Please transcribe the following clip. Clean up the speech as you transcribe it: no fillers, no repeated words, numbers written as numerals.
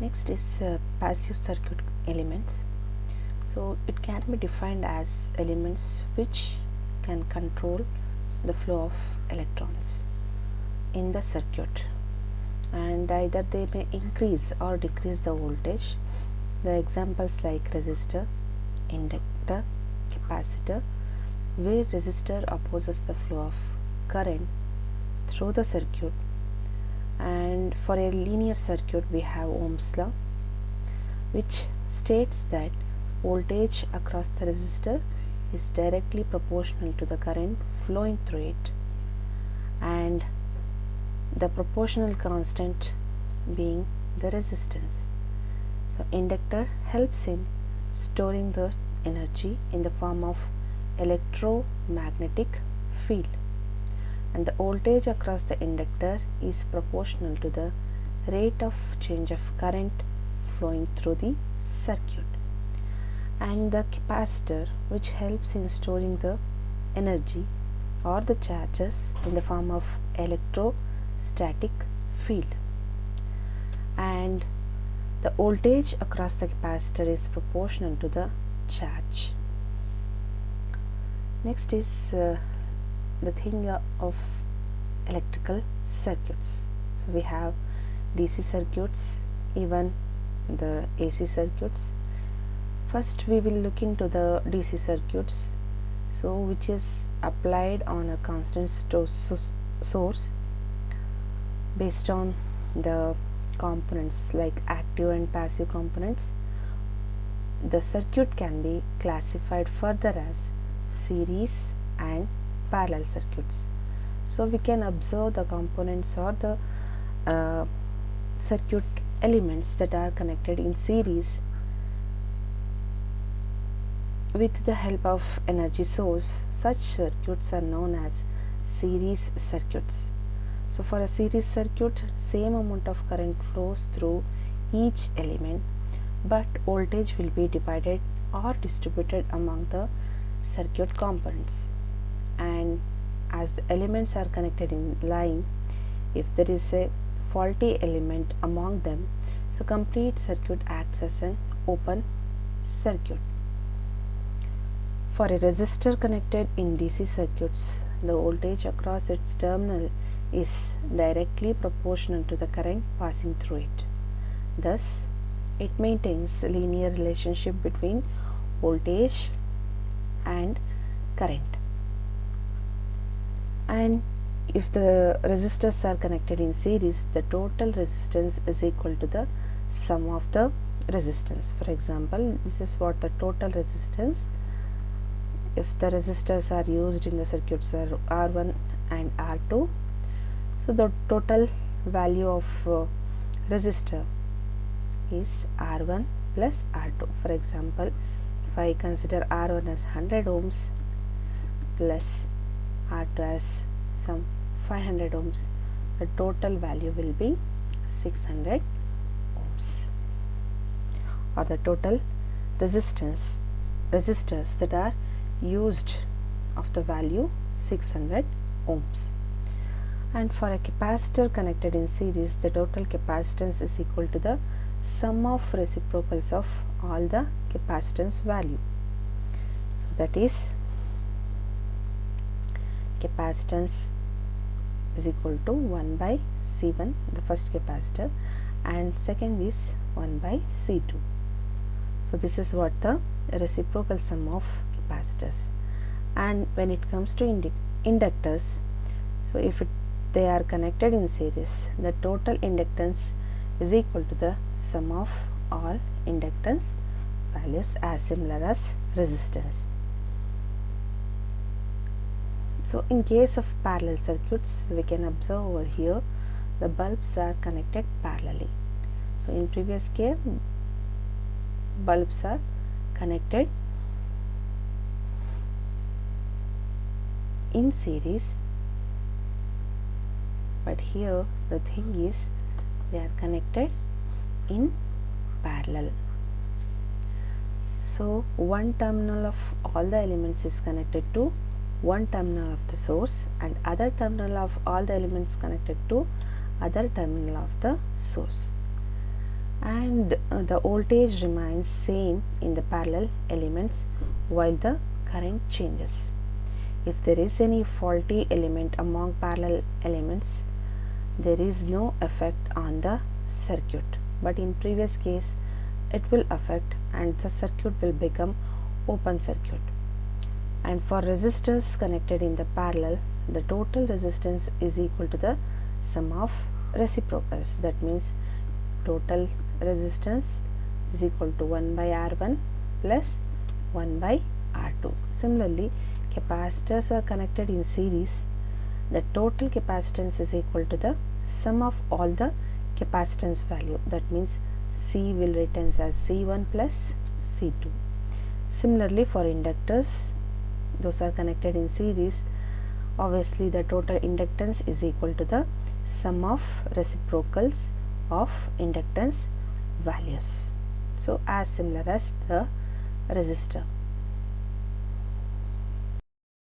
Next is passive circuit elements. So it can be defined as elements which can control the flow of electrons in the circuit, and either they may increase or decrease the voltage. The examples like resistor, inductor, capacitor, where resistor opposes the flow of current through the circuit, and for a linear circuit we have Ohm's law, which states that voltage across the resistor is directly proportional to the current flowing through it, and the proportional constant being the resistance. So inductor helps in storing the energy in the form of electromagnetic field, and the voltage across the inductor is proportional to the rate of change of current flowing through the circuit. And the capacitor, which helps in storing the energy or the charges in the form of electrostatic field, and the voltage across the capacitor is proportional to the charge. Next is the thing of electrical circuits. So we have DC circuits, even the AC circuits. First we will look into the DC circuits, so which is applied on a constant source based on the components like active and passive components. The circuit can be classified further as series and parallel circuits. So we can observe the components or the circuit elements that are connected in series with the help of energy source. Such circuits are known as series circuits. So for a series circuit, same amount of current flows through each element, but voltage will be divided or distributed among the circuit components. And as the elements are connected in line, if there is a faulty element among them, so complete circuit acts as an open circuit. For a resistor connected in DC circuits, the voltage across its terminal is directly proportional to the current passing through it. Thus, it maintains a linear relationship between voltage and current. And if the resistors are connected in series, the total resistance is equal to the sum of the resistance. For example, this is what the total resistance. If the resistors are used in the circuits are R1 and R2, so the total value of resistor is R1 plus R2. For example, if I consider R1 as 100 ohms plus R2 as some 500 ohms, the total value will be 600 ohms, or the total resistors that are used of the value 600 ohms. And for a capacitor connected in series, the total capacitance is equal to the sum of reciprocals of all the capacitance value. So that is, capacitance is equal to 1 by C1, the first capacitor, and second is 1 by C2. So this is what the reciprocal sum of capacitors. And when it comes to inductors, so if they are connected in series, the total inductance is equal to the sum of all inductance values, as similar as resistance. So in case of parallel circuits, we can observe over here the bulbs are connected parallelly. So in previous case, bulbs are connected in series, but here the thing is they are connected in parallel. So one terminal of all the elements is connected to one terminal of the source, and other terminal of all the elements connected to other terminal of the source. and the voltage remains same in the parallel elements while the current changes. If there is any faulty element among parallel elements, there is no effect on the circuit, but in previous case it will affect and the circuit will become open circuit. And for resistors connected in the parallel, the total resistance is equal to the sum of reciprocals. That means total resistance is equal to 1 by R1 plus 1 by R2. Similarly, capacitors are connected in series. The total capacitance is equal to the sum of all the capacitance value. That means C will return as C1 plus C2. Similarly, for inductors, those are connected in series, obviously the total inductance is equal to the sum of reciprocals of inductance values. So as similar as the resistor.